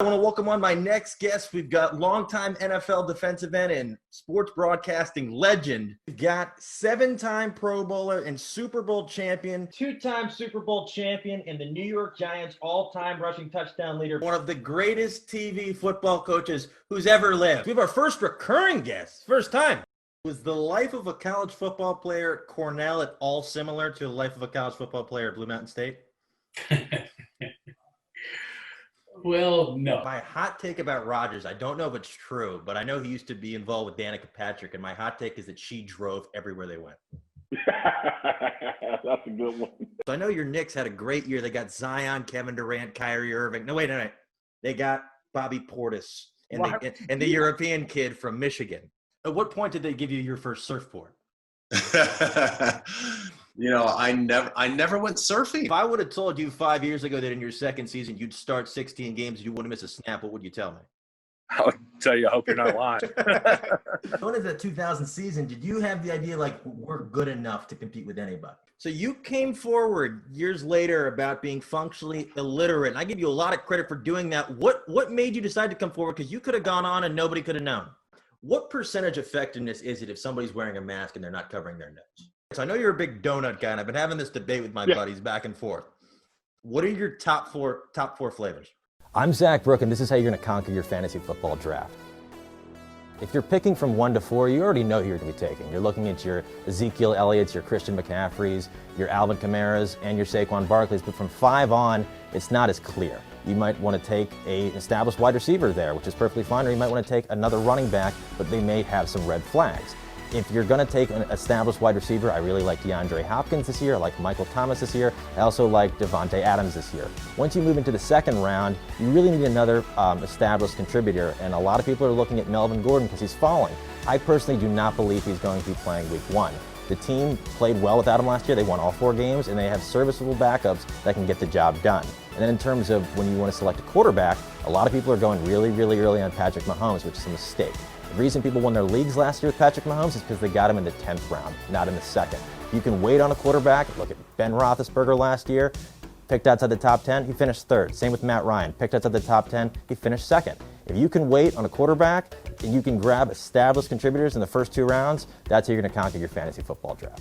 I want to welcome on my next guest. We've got longtime NFL defensive end and sports broadcasting legend. We've got 7-time Pro Bowler and Super Bowl champion, 2-time Super Bowl champion, and the New York Giants all-time rushing touchdown leader. One of the greatest TV football coaches who's ever lived. We have our first recurring guest, first time. Was the life of a college football player at Cornell at all similar to the life of a college football player at Blue Mountain State? Well, no. My hot take about Rodgers, I don't know if it's true, but I know he used to be involved with Danica Patrick, and my hot take is that she drove everywhere they went. That's a good one. So I know your Knicks had a great year. They got Zion, Kevin Durant, Kyrie Irving. No. They got Bobby Portis and the European kid from Michigan. At what point did they give you your first surfboard? I never went surfing. If I would have told you 5 years ago that in your second season you'd start 16 games and you wouldn't miss a snap, what would you tell me? I would tell you, I hope you're not lying. Going into that 2000 season, did you have the idea like we're good enough to compete with anybody? So you came forward years later about being functionally illiterate, and I give you a lot of credit for doing that. What made you decide to come forward? Because you could have gone on and nobody could have known. What percentage effectiveness is it if somebody's wearing a mask and they're not covering their nose? So I know you're a big donut guy, and I've been having this debate with my buddies back and forth. What are your top four flavors? I'm Zach Brook, and this is how you're going to conquer your fantasy football draft. If you're picking from 1 to 4, you already know who you're going to be taking. You're looking at your Ezekiel Elliott's, your Christian McCaffrey's, your Alvin Kamara's, and your Saquon Barkley's. But from 5 on, it's not as clear. You might want to take an established wide receiver there, which is perfectly fine, or you might want to take another running back, but they may have some red flags. If you're going to take an established wide receiver, I really like DeAndre Hopkins this year. I like Michael Thomas this year. I also like Devontae Adams this year. Once you move into the second round, you really need another established contributor, and a lot of people are looking at Melvin Gordon because he's falling. I personally do not believe he's going to be playing week 1. The team played well without him last year. They won all 4 games, and they have serviceable backups that can get the job done. And then in terms of when you want to select a quarterback, a lot of people are going really, really early on Patrick Mahomes, which is a mistake. The reason people won their leagues last year with Patrick Mahomes is because they got him in the 10th round, not in the 2nd. You can wait on a quarterback. Look at Ben Roethlisberger last year, picked outside the top 10, he finished 3rd. Same with Matt Ryan, picked outside the top 10, he finished 2nd. If you can wait on a quarterback and you can grab established contributors in the first 2 rounds, that's how you're going to conquer your fantasy football draft.